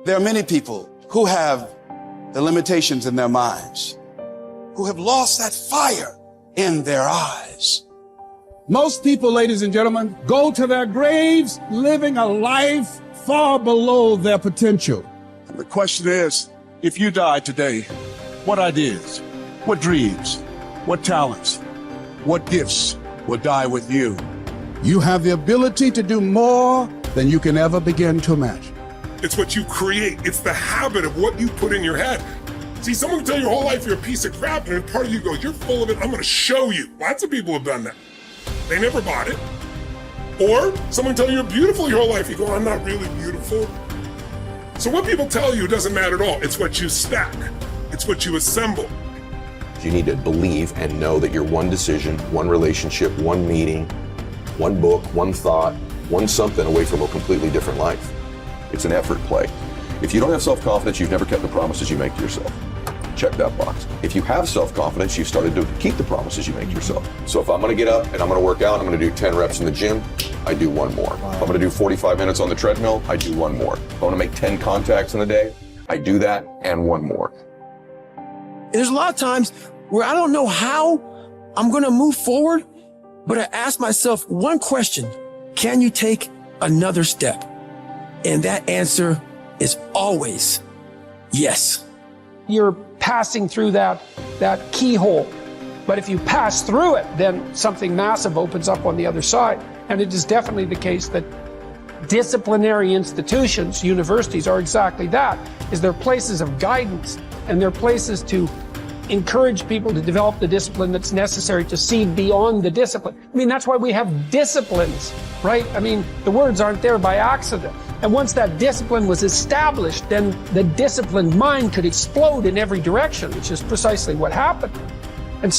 There are many people who have the limitations in their minds, who have lost that fire in their eyes. Most people, ladies and gentlemen, go to their graves living a life far below their potential. The question is, if you died today, what ideas, what dreams, what talents, what gifts will die with you? You have the ability to do more than you can ever begin to imagine. It's what you create. It's the habit of what you put in your head. See, someone can tell you your whole life you're a piece of crap, and part of you goes, you're full of it, I'm gonna show you. Lots of people have done that. They never bought it. Or someone tell you you're beautiful your whole life, you go, I'm not really beautiful. So what people tell you doesn't matter at all. It's what you stack. It's what you assemble. You need to believe and know that you're one decision, one relationship, one meeting, one book, one thought, one something away from a completely different life. It's an effort play. If you don't have self-confidence, you've never kept the promises you make to yourself. Check that box. If you have self-confidence, you've started to keep the promises you make to yourself. So if I'm gonna get up and I'm gonna work out, I'm gonna do 10 reps in the gym, I do one more. If I'm gonna do 45 minutes on the treadmill, I do one more. If I wanna make 10 contacts in a day, I do that and one more. There's a lot of times where I don't know how I'm gonna move forward, but I ask myself one question: can you take another step? And that answer is always yes. You're passing through that keyhole. But if you pass through it, then something massive opens up on the other side. And it is definitely the case that disciplinary institutions, universities, are exactly that, is they're places of guidance, and they're places to encourage people to develop the discipline that's necessary to see beyond the discipline. I mean, that's why we have disciplines, right? I mean, the words aren't there by accident. And once that discipline was established, then the disciplined mind could explode in every direction, which is precisely what happened. And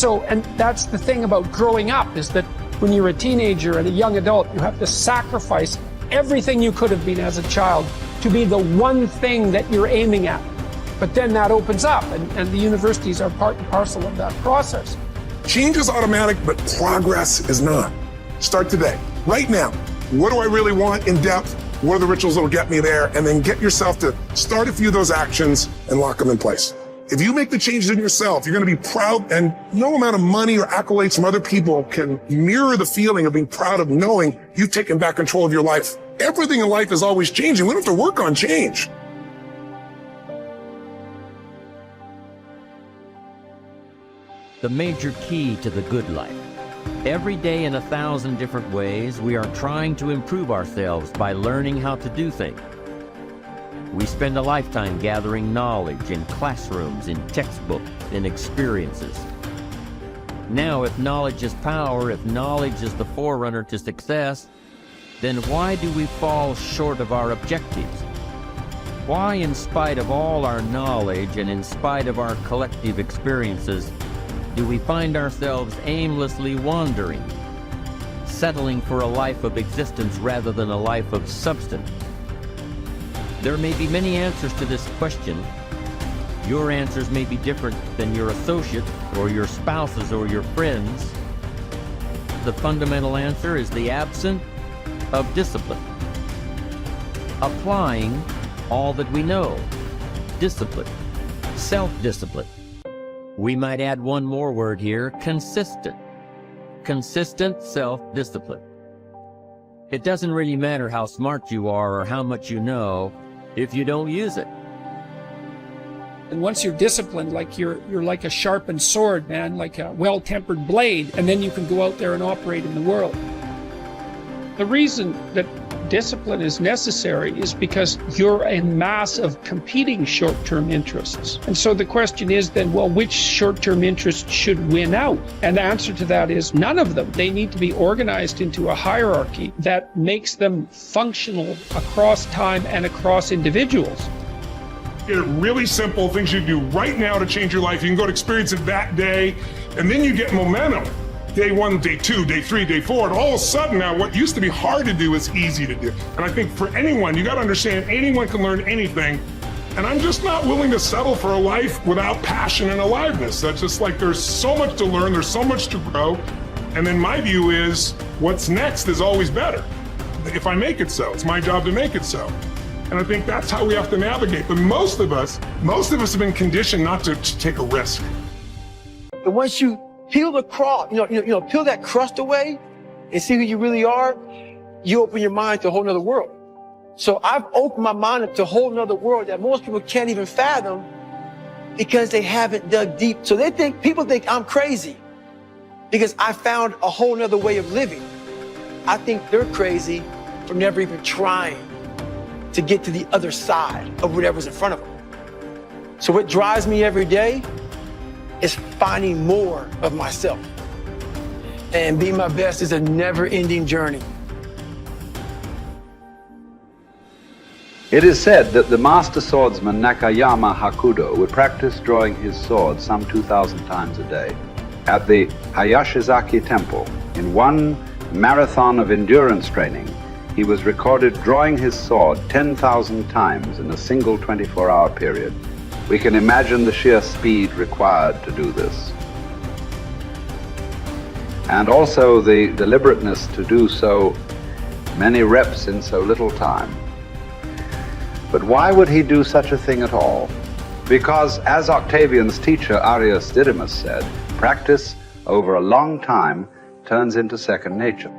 that's the thing about growing up, is that when you're a teenager and a young adult, you have to sacrifice everything you could have been as a child to be the one thing that you're aiming at. But then that opens up, and the universities are part and parcel of that process. Change is automatic, but progress is not. Start today, right now. What do I really want in depth? What are the rituals that will get me there? And then get yourself to start a few of those actions and lock them in place. If you make the changes in yourself, you're going to be proud, and no amount of money or accolades from other people can mirror the feeling of being proud of knowing you've taken back control of your life. Everything in life is always changing. We don't have to work on change. The major key to the good life. Every day in 1,000 different ways, we are trying to improve ourselves by learning how to do things. We spend a lifetime gathering knowledge in classrooms, in textbooks, in experiences. Now, if knowledge is power, if knowledge is the forerunner to success, then why do we fall short of our objectives? Why, in spite of all our knowledge and in spite of our collective experiences, do we find ourselves aimlessly wandering, settling for a life of existence rather than a life of substance? There may be many answers to this question. Your answers may be different than your associates or your spouses or your friends. The fundamental answer is the absence of discipline. Applying all that we know. Discipline. Self-discipline. We might add one more word here: consistent. Consistent self-discipline. It doesn't really matter how smart you are or how much you know if you don't use it. And once you're disciplined, like you're like a sharpened sword, man, like a well-tempered blade, and then you can go out there and operate in the world. The reason that discipline is necessary is because you're a mass of competing short-term interests. And so the question is then, well, which short-term interest should win out? And the answer to that is none of them. They need to be organized into a hierarchy that makes them functional across time and across individuals. Get it really simple, things you do right now to change your life. You can go to experience it that day, and then you get momentum. Day 1, day 2, day 3, day 4, and all of a sudden now what used to be hard to do is easy to do. And I think for anyone, you got to understand, anyone can learn anything. And I'm just not willing to settle for a life without passion and aliveness. That's just like, there's so much to learn, there's so much to grow. And then my view is, what's next is always better. If I make it so, it's my job to make it so. And I think that's how we have to navigate. But most of us have been conditioned not to take a risk. And once you peel the crust, peel that crust away and see who you really are, you open your mind to a whole nother world. So I've opened my mind up to a whole nother world that most people can't even fathom because they haven't dug deep. So people think I'm crazy because I found a whole nother way of living. I think they're crazy for never even trying to get to the other side of whatever's in front of them. So what drives me every day is finding more of myself. And being my best is a never-ending journey. It is said that the master swordsman Nakayama Hakudo would practice drawing his sword some 2,000 times a day. At the Hayashizaki Temple, in one marathon of endurance training, he was recorded drawing his sword 10,000 times in a single 24-hour period. We can imagine the sheer speed required to do this. And also the deliberateness to do so many reps in so little time. But why would he do such a thing at all? Because, as Octavian's teacher Arrius Didymus said, practice over a long time turns into second nature.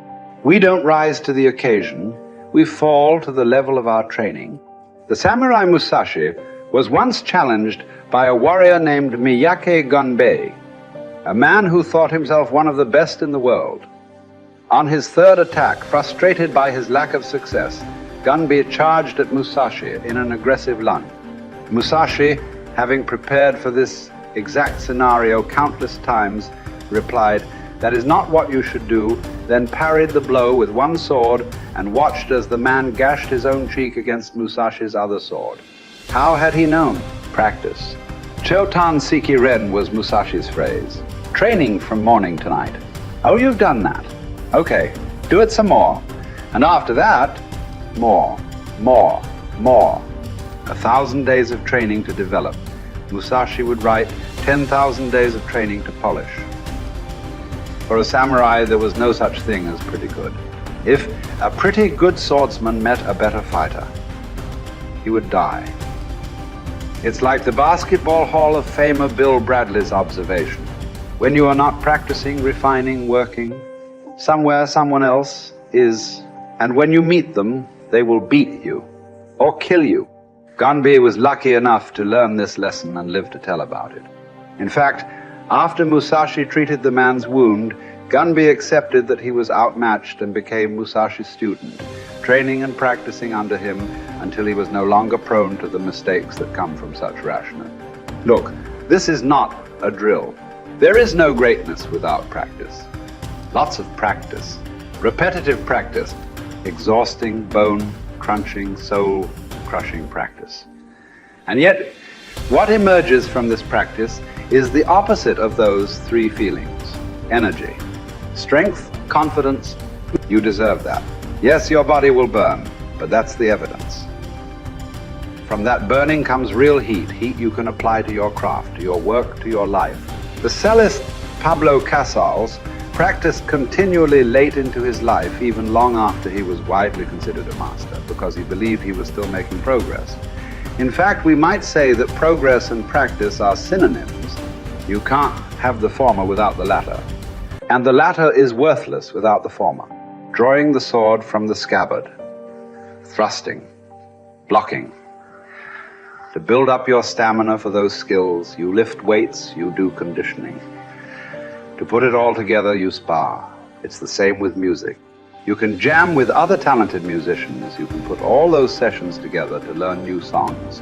We don't rise to the occasion, we fall to the level of our training. The samurai Musashi was once challenged by a warrior named Miyake Gunbei, a man who thought himself one of the best in the world. On his third attack, frustrated by his lack of success, Gunbei charged at Musashi in an aggressive lunge. Musashi, having prepared for this exact scenario countless times, replied, "That is not what you should do," then parried the blow with one sword and watched as the man gashed his own cheek against Musashi's other sword. How had he known? Practice. Chotan Siki Ren was Musashi's phrase. Training from morning to night. Oh, you've done that. Okay, do it some more. And after that, more. 1,000 days of training to develop. Musashi would write 10,000 days of training to polish. For a samurai, there was no such thing as pretty good. If a pretty good swordsman met a better fighter, he would die. It's like the Basketball Hall of Famer Bill Bradley's observation. When you are not practicing, refining, working, somewhere someone else is, and when you meet them, they will beat you or kill you. Gunbei was lucky enough to learn this lesson and live to tell about it. In fact, after Musashi treated the man's wound, Gunbei accepted that he was outmatched and became Musashi's student, training and practicing under him until he was no longer prone to the mistakes that come from such rashness. Look, this is not a drill. There is no greatness without practice. Lots of practice, repetitive practice, exhausting, bone-crunching, soul-crushing practice. And yet, what emerges from this practice is the opposite of those three feelings. Energy, strength, confidence. You deserve that. Yes, your body will burn, but that's the evidence. From that burning comes real heat, heat you can apply to your craft, to your work, to your life. The cellist Pablo Casals practiced continually late into his life, even long after he was widely considered a master, because he believed he was still making progress. In fact, we might say that progress and practice are synonyms. You can't have the former without the latter. And the latter is worthless without the former. Drawing the sword from the scabbard, thrusting, blocking. To build up your stamina for those skills, you lift weights, you do conditioning. To put it all together, you spar. It's the same with music. You can jam with other talented musicians. You can put all those sessions together to learn new songs.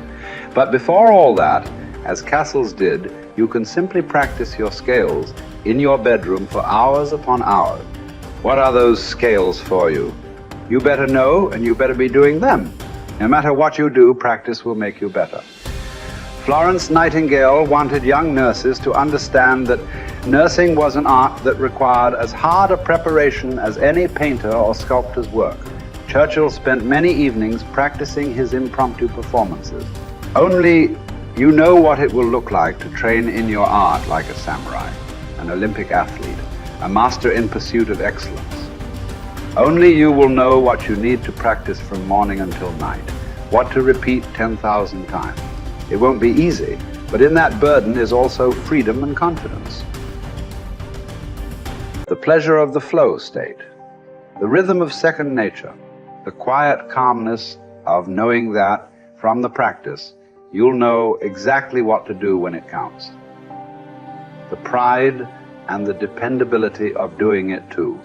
But before all that, as Casals did, you can simply practice your scales in your bedroom for hours upon hours. What are those scales for you? You better know, and you better be doing them. No matter what you do, practice will make you better. Florence Nightingale wanted young nurses to understand that nursing was an art that required as hard a preparation as any painter or sculptor's work. Churchill spent many evenings practicing his impromptu performances. Only you know what it will look like to train in your art like a samurai, an Olympic athlete, a master in pursuit of excellence. Only you will know what you need to practice from morning until night. what to repeat 10,000 times. It won't be easy, but in that burden is also freedom and confidence. The pleasure of the flow state, the rhythm of second nature, the quiet calmness of knowing that from the practice, you'll know exactly what to do when it counts. The pride and the dependability of doing it too.